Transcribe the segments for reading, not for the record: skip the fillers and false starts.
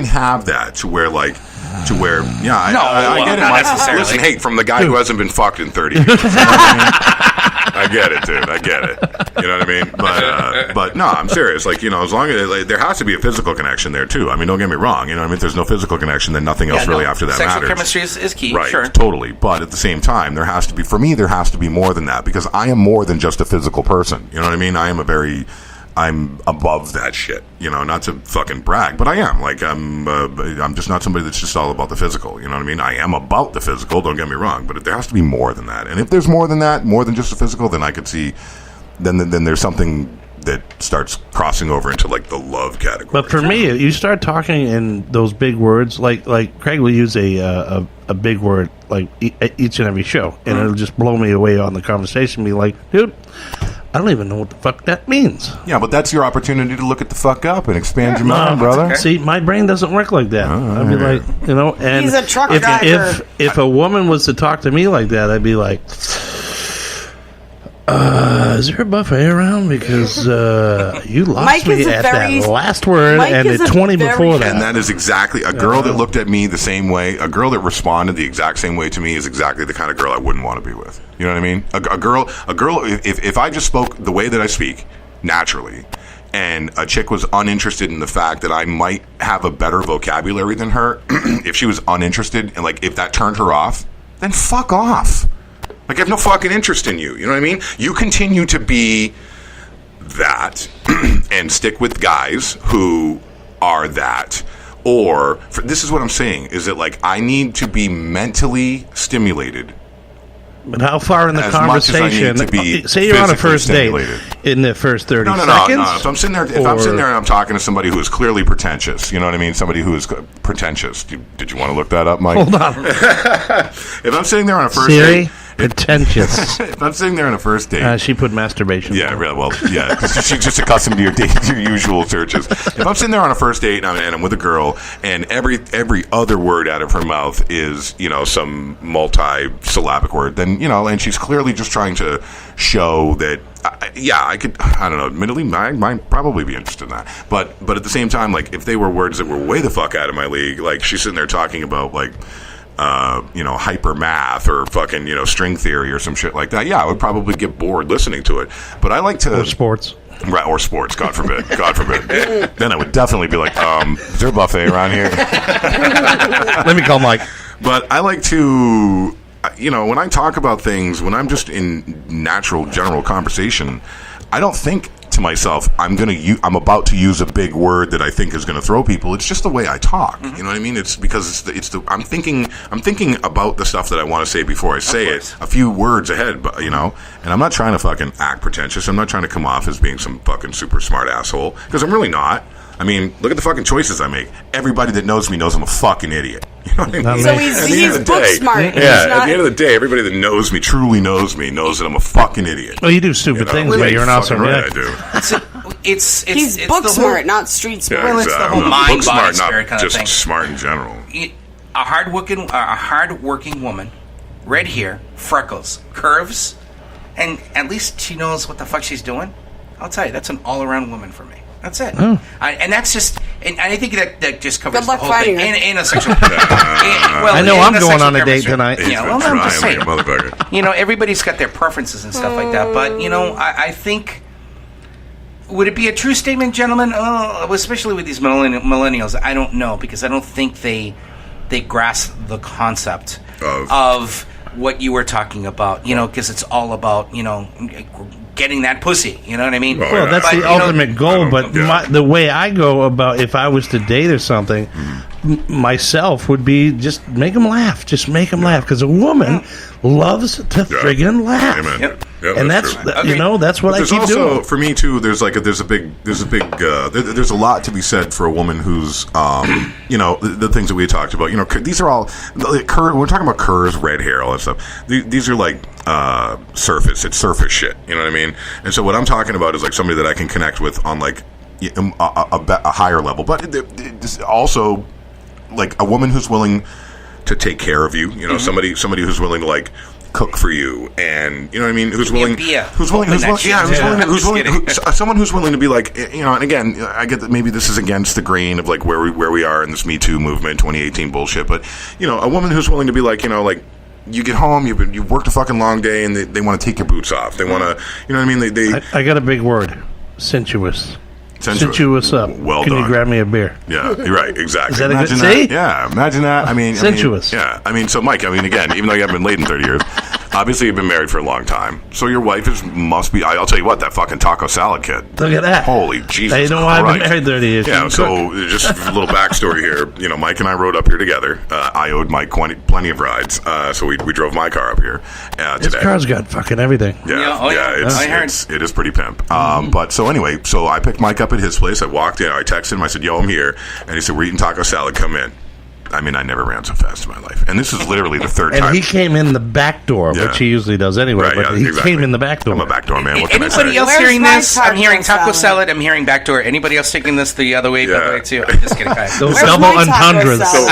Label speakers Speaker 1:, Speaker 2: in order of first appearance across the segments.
Speaker 1: have that to where I get it.
Speaker 2: Not necessarily.
Speaker 1: Listen, hey, from the guy who hasn't been fucked in 30 years. I get it, dude. I get it. You know what I mean? But no, I'm serious. Like, you know, as long as there has to be a physical connection there too. I mean, don't get me wrong. You know what I mean? If there's no physical connection, then nothing else really after that
Speaker 2: sexual
Speaker 1: matters.
Speaker 2: Chemistry is key,
Speaker 1: right?
Speaker 2: Sure,
Speaker 1: Totally. But at the same time, there has to be more than that, because I am more than just a physical person. You know what I mean? I'm above that shit, you know, not to fucking brag, but I am. Like, I'm just not somebody that's just all about the physical, you know what I mean? I am about the physical, don't get me wrong, but there has to be more than that. And if there's more than that, more than just the physical, then I could see, then there's something that starts crossing over into, like, the love category.
Speaker 3: But for me, you start talking in those big words, like Craig will use a big word, like, each and every show, and it'll just blow me away on the conversation, be like, dude, I don't even know what the fuck that means.
Speaker 1: Yeah, but that's your opportunity to look at the fuck up and expand your mind, brother.
Speaker 3: Okay. See, my brain doesn't work like that. I'd be like, you know, and
Speaker 4: he's a truck driver.
Speaker 3: If a woman was to talk to me like that, I'd be like, is there a buffet around? Because you lost
Speaker 4: Mike
Speaker 3: me at that last word and the 20 before that.
Speaker 1: And that is exactly a girl that looked at me the same way. A girl that responded the exact same way to me is exactly the kind of girl I wouldn't want to be with. You know what I mean? A girl. If I just spoke the way that I speak naturally, and a chick was uninterested in the fact that I might have a better vocabulary than her, if she was uninterested and like if that turned her off, then fuck off. Like, I have no fucking interest in you. You know what I mean? You continue to be that and stick with guys who are that. Or, this is what I'm saying, is that, like, I need to be mentally stimulated.
Speaker 3: But how far in the conversation? Say you're on a first date in the first 30 seconds.
Speaker 1: No. If I'm sitting there and I'm talking to somebody who is clearly pretentious, you know what I mean? Somebody who is pretentious. Did you want to look that up, Mike?
Speaker 3: Hold on.
Speaker 1: If I'm sitting there on a first date.
Speaker 3: Pretentious.
Speaker 1: If I'm sitting there on a first date,
Speaker 3: she put masturbation.
Speaker 1: Yeah, really. Well, yeah, because she's just accustomed to your usual searches. If I'm sitting there on a first date and I'm with a girl, and every other word out of her mouth is, you know, some multi-syllabic word, then, you know, and she's clearly just trying to show that. I could. I don't know. Admittedly, I might probably be interested in that. But at the same time, like, if they were words that were way the fuck out of my league, like she's sitting there talking about like. You know, hyper math or fucking, you know, string theory or some shit like that. Yeah, I would probably get bored listening to it. But I like to...
Speaker 3: Or sports.
Speaker 1: Right, or sports, God forbid. God forbid. Then I would definitely be like, is there a buffet around here?
Speaker 3: Let me call Mike. But
Speaker 1: I like to, you know, when I talk about things, when I'm just in natural, general conversation, I don't think to myself, I'm about to use a big word that I think is going to throw people. It's just the way I talk. You know what I mean? It's because I'm thinking about the stuff that I want to say before I say it, a few words ahead, but, you know, and I'm not trying to fucking act pretentious. I'm not trying to come off as being some fucking super smart asshole, because I'm really not. I mean, look at the fucking choices I make. Everybody that knows me knows I'm a fucking idiot. You know what I mean?
Speaker 4: So he's book smart.
Speaker 1: Yeah, at the end of the day, everybody that knows me, truly knows me, knows that I'm a fucking idiot.
Speaker 3: Well, you do stupid things, but you're an awesome
Speaker 1: right, I do.
Speaker 4: He's book smart, not street smart.
Speaker 2: Well, it's the whole mind, body, spirit kind of thing.
Speaker 1: Just smart in general.
Speaker 2: A hard-working woman, red hair, freckles, curves, and at least she knows what the fuck she's doing. I'll tell you, that's an all-around woman for me. That's it. Oh. And that's just, and I think that just covers the whole thing. In a sexual.
Speaker 3: I know I'm going on a date tonight.
Speaker 2: Yeah, well, I'm just saying. You know, everybody's got their preferences and stuff like that. But, you know, I think, would it be a true statement, gentlemen? Especially with these millennials, I don't know, because I don't think they grasp the concept of what you were talking about. You know, because it's all about, you know, getting that pussy, you know what I mean?
Speaker 3: Well, that's the ultimate goal, but the way I go about if I was to date or something, myself would be just make them laugh. Just make them laugh, because a woman loves to friggin' laugh.
Speaker 1: Amen.
Speaker 3: Yep. And that's you know, that's what I keep doing.
Speaker 1: For me too, there's a lot to be said for a woman who's you know, the things that we talked about. You know, these are all we're talking about curves, red hair, all that stuff. These are like surface. It's surface shit. You know what I mean? And so what I'm talking about is like somebody that I can connect with on like a higher level, but also like a woman who's willing to take care of you. You know, somebody who's willing to like cook for you, and you know what I mean, someone who's willing to be like, you know, and again, I get that maybe this is against the grain of like where we are in this Me Too movement, 2018 bullshit, but you know, a woman who's willing to be like, you know, like, you get home, you've worked a fucking long day, and they want to take your boots off. They want to, you know what I mean?
Speaker 3: I got a big word, sensuous. Sensuous up.
Speaker 1: Well
Speaker 3: Can
Speaker 1: done.
Speaker 3: you grab me a beer?
Speaker 1: Yeah, you're right. Exactly.
Speaker 3: Is that imagine a good
Speaker 1: that. Yeah, imagine that. I mean,
Speaker 3: sensuous.
Speaker 1: So Mike, I mean, again, even though you haven't been late in 30 years, obviously you've been married for a long time. So your wife must be. I'll tell you what, that fucking taco salad kid.
Speaker 3: Look at that.
Speaker 1: Holy Jesus!
Speaker 3: You know why I've been married 30 years.
Speaker 1: Yeah. So just a little backstory here. You know, Mike and I rode up here together. I owed Mike plenty of rides, so we drove my car up here today.
Speaker 3: This car's got fucking everything.
Speaker 1: It is pretty pimp. But so anyway, so I picked Mike up at his place. I walked in, I texted him, I said, yo, I'm here. And he said, we're eating taco salad, come in. I mean, I never ran so fast in my life. And this is literally the third time.
Speaker 3: And he came in the back door, which he usually does anyway. Right, but he came in the back door.
Speaker 1: I'm a back door man. What can I say?
Speaker 2: Anybody else hearing this? I'm hearing taco salad. I'm hearing back door. Anybody else taking this the other way? By the way, too. I'm just kidding.
Speaker 3: Those double entendres.
Speaker 1: So,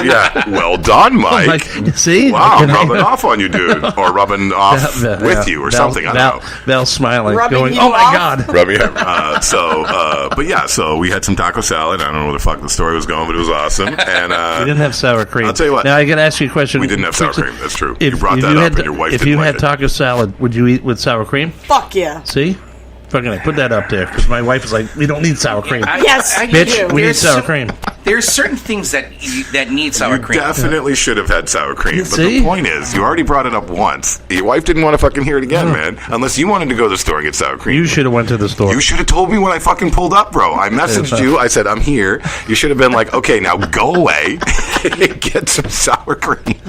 Speaker 1: well done, Mike.
Speaker 3: See?
Speaker 1: Wow, rubbing off on you, dude. Or rubbing off with you or something. I don't know.
Speaker 3: Val's smiling,
Speaker 4: rubbing
Speaker 3: going, oh, my God.
Speaker 1: Rubbing but yeah, so we had some taco salad. I don't know where the fuck the story was going, but it was awesome. And
Speaker 3: we didn't have sour cream.
Speaker 1: I'll tell you what.
Speaker 3: Now, I got to ask you a question.
Speaker 1: We didn't have sour cream. That's true. You brought that up, and your wife didn't like it.
Speaker 3: If you had taco salad, would you eat with sour cream?
Speaker 4: Fuck yeah.
Speaker 3: See? Fucking I put that up there because my wife is like, we don't need sour cream.
Speaker 4: Yes,
Speaker 3: bitch, we need sour cream.
Speaker 2: There's certain things that need sour cream.
Speaker 1: You definitely should have had sour cream. But the point is, you already brought it up once. Your wife didn't want to fucking hear it again, man. Unless you wanted to go to the store and get sour cream.
Speaker 3: You should have went to the store.
Speaker 1: You should have told me when I fucking pulled up, bro. I messaged you. I said, I'm here. You should have been like, okay, now go away and get some sour cream.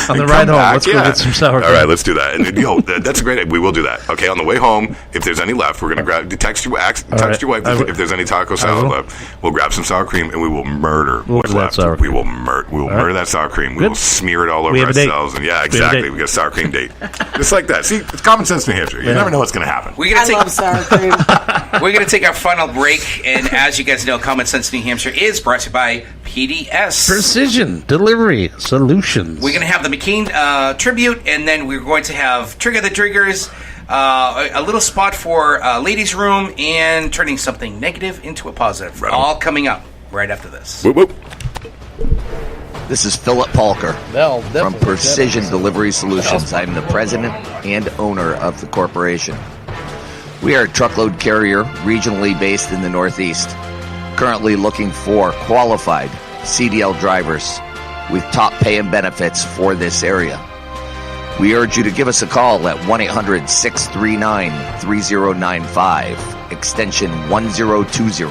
Speaker 3: On the ride home, let's go get some sour cream.
Speaker 1: All right, let's do that. And that's a great idea. We will do that. Okay, on the way home, if there's any left, we're going to text your wife if there's any taco salad left. We'll grab some sour cream and we will murder what's left. We will murder that sour cream. We will smear it all over ourselves. And yeah, exactly. We got a sour cream date. Just like that. See, it's common sense, New Hampshire. You never know what's going to happen.
Speaker 4: I love sour cream.
Speaker 2: We're going to take our final break. And as you guys know, Common Sense New Hampshire is brought to you by PDS.
Speaker 3: Precision Delivery Solutions.
Speaker 2: We're going to have the McCain tribute, and then we're going to have Trigger the Triggers, a little spot for Ladies' Room, and turning something negative into a positive. Right. All coming up right after this.
Speaker 1: Whoop, whoop.
Speaker 5: This is Philip Palker from Precision Delivery Solutions. I'm the president and owner of the corporation. We are a truckload carrier regionally based in the Northeast, currently looking for qualified CDL drivers with top pay and benefits for this area. We urge you to give us a call at 1-800-639-3095, extension 1020.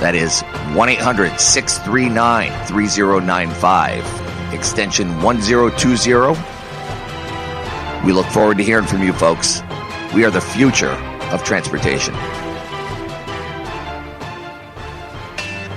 Speaker 5: That is 1-800-639-3095, extension 1020. We look forward to hearing from you folks. We are the future of transportation.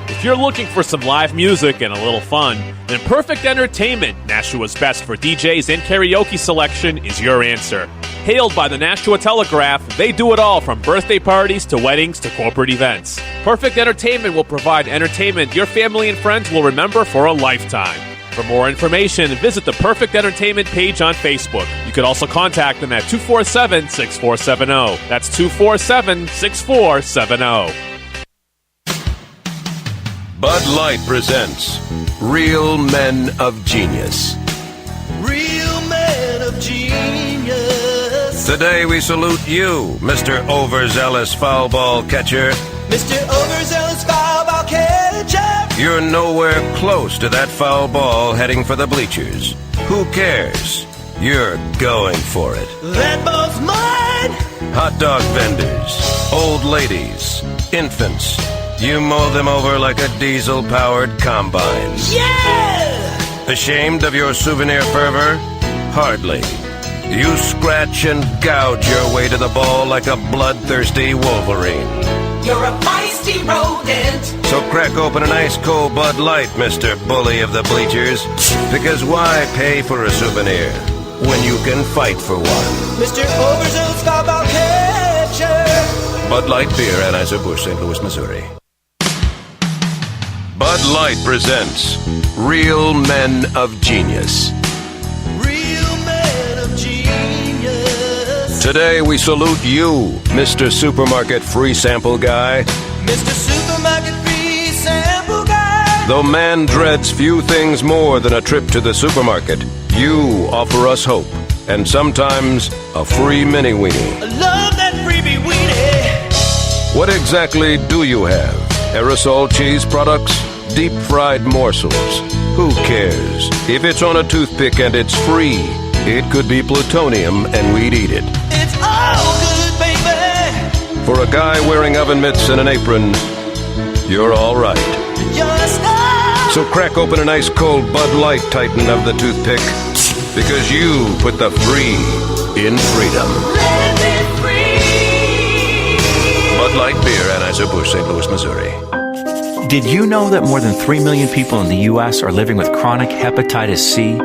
Speaker 6: If you're looking for some live music and a little fun, then Perfect Entertainment, Nashua's best for DJs and karaoke selection, is your answer. Hailed by the Nashua Telegraph, they do it all from birthday parties to weddings to corporate events. Perfect Entertainment will provide entertainment your family and friends will remember for a lifetime. For more information, visit the Perfect Entertainment page on Facebook. You could also contact them at 247-6470. That's 247-6470.
Speaker 7: Bud Light presents Real Men of Genius.
Speaker 8: Real Men of Genius.
Speaker 7: Today we salute you, Mr. Overzealous Foul Ball Catcher.
Speaker 8: Mr. Overzealous Foul Ball Catcher.
Speaker 7: You're nowhere close to that foul ball heading for the bleachers. Who cares? You're going for it.
Speaker 8: That ball's mine.
Speaker 7: Hot dog vendors, old ladies, infants. You mow them over like a diesel-powered combine.
Speaker 8: Yeah!
Speaker 7: Ashamed of your souvenir fervor? Hardly. You scratch and gouge your way to the ball like a bloodthirsty Wolverine.
Speaker 8: You're a feisty rodent.
Speaker 7: So crack open an ice-cold Bud Light, Mr. Bully of the Bleachers. Because why pay for a souvenir when you can fight for one?
Speaker 8: Mr. Overzealous Foul Ball Catcher.
Speaker 7: Bud Light Beer, Anheuser-Busch, St. Louis, Missouri. Bud Light presents Real Men of Genius.
Speaker 8: Real Men of Genius.
Speaker 7: Today we salute you, Mr. Supermarket Free Sample Guy.
Speaker 8: Mr. Supermarket Free Sample Guy.
Speaker 7: Though man dreads few things more than a trip to the supermarket, you offer us hope and sometimes a free mini weenie.
Speaker 8: I love that freebie weenie.
Speaker 7: What exactly do you have? Aerosol cheese products? Deep fried morsels? Who cares? If it's on a toothpick and it's free, it could be plutonium and we'd eat it.
Speaker 8: It's all good, baby.
Speaker 7: For a guy wearing oven mitts and an apron, you're all right. So crack open an ice cold Bud Light Titan of the toothpick, because you put the free in freedom.
Speaker 8: Let it free.
Speaker 7: Bud Light Beer, Anheuser-Busch, St. Louis, Missouri.
Speaker 9: Did you know that more than 3 million people in the U.S. are living with chronic hepatitis C?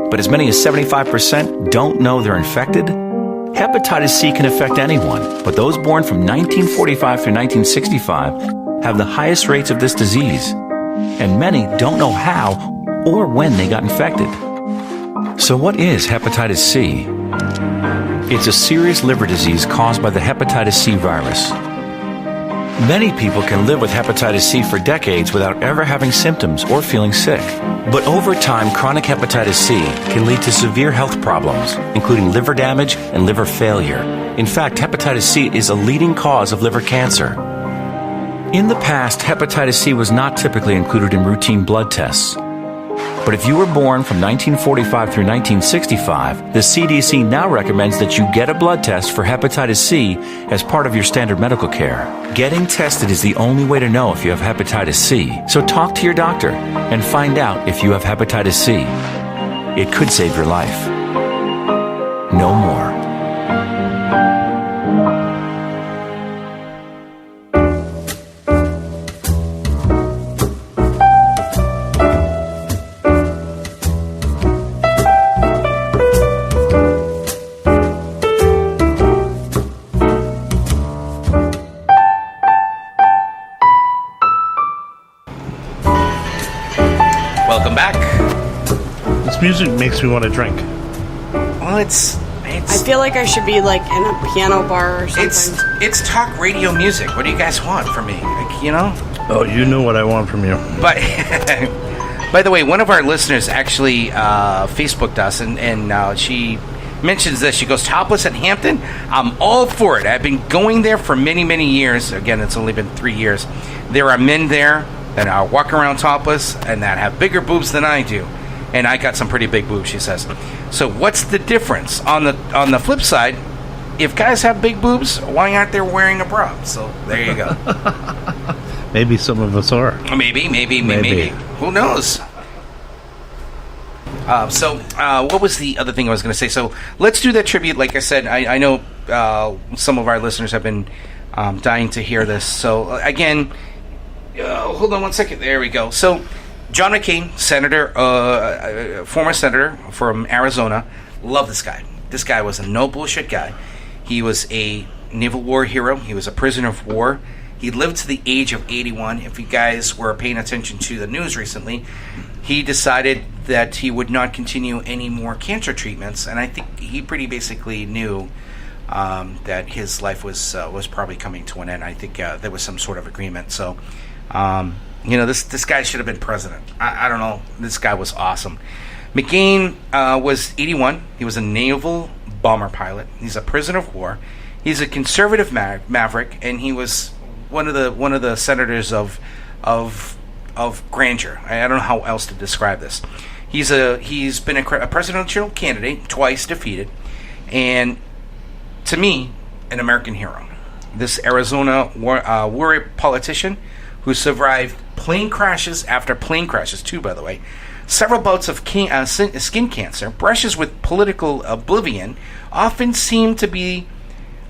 Speaker 9: But as many as 75% don't know they're infected? Hepatitis C can affect anyone, but those born from 1945 through 1965 have the highest rates of this disease. And many don't know how or when they got infected. So what is hepatitis C? It's a serious liver disease caused by the hepatitis C virus. Many people can live with hepatitis C for decades without ever having symptoms or feeling sick. But over time, chronic hepatitis C can lead to severe health problems, including liver damage and liver failure. In fact, hepatitis C is a leading cause of liver cancer. In the past, hepatitis C was not typically included in routine blood tests. But if you were born from 1945 through 1965, the CDC now recommends that you get a blood test for hepatitis C as part of your standard medical care. Getting tested is the only way to know if you have hepatitis C. So talk to your doctor and find out if you have hepatitis C. It could save your life. No more.
Speaker 2: Welcome back.
Speaker 3: This music makes me want to drink.
Speaker 2: Well, it's
Speaker 4: I feel like I should be like in a piano bar or something.
Speaker 2: it's talk radio music. What do you guys want from me? Like, you know?
Speaker 3: Oh, you know what I want from you.
Speaker 2: But by the way, one of our listeners actually Facebooked us, and she mentions this. She goes, topless at Hampton? I'm all for it. I've been going there for many, many years. Again, it's only been 3 years. There are men there that are walking around topless and that have bigger boobs than I do. And I got some pretty big boobs, she says. So what's the difference? On the flip side, if guys have big boobs, why aren't they wearing a bra? So there you go.
Speaker 3: Maybe some of us are.
Speaker 2: Maybe. Who knows? What was the other thing I was going to say? So let's do that tribute. Like I said, I know some of our listeners have been dying to hear this. So again, hold on one second. There we go. So John McCain, senator, former senator from Arizona. Love this guy. This guy was a no bullshit guy. He was a Naval War hero. He was a prisoner of war. He lived to the age of 81. If you guys were paying attention to the news recently, he decided that he would not continue any more cancer treatments, and I think he pretty basically knew that his life was probably coming to an end. I think there was some sort of agreement. So, this guy should have been president. I don't know. This guy was awesome. McCain was 81. He was a naval bomber pilot. He's a prisoner of war. He's a conservative maverick, and he was one of the senators of grandeur. I don't know how else to describe this. He's been a presidential candidate, twice defeated, and to me, an American hero. This Arizona warrior politician who survived plane crashes after plane crashes too, by the way, several bouts of skin cancer, brushes with political oblivion, often seemed to be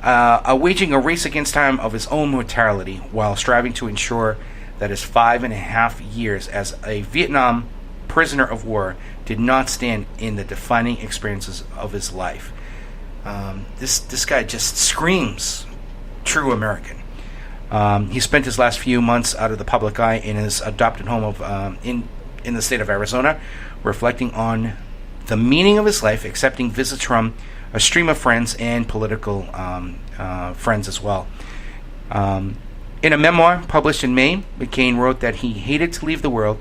Speaker 2: waging a race against time of his own mortality while striving to ensure that his 5.5 years as a Vietnam prisoner of war did not stand in the defining experiences of his life. This guy just screams true American. He spent his last few months out of the public eye in his adopted home of in the state of Arizona, reflecting on the meaning of his life, accepting visits from a stream of friends and political friends as well. In a memoir published in May, McCain wrote that he hated to leave the world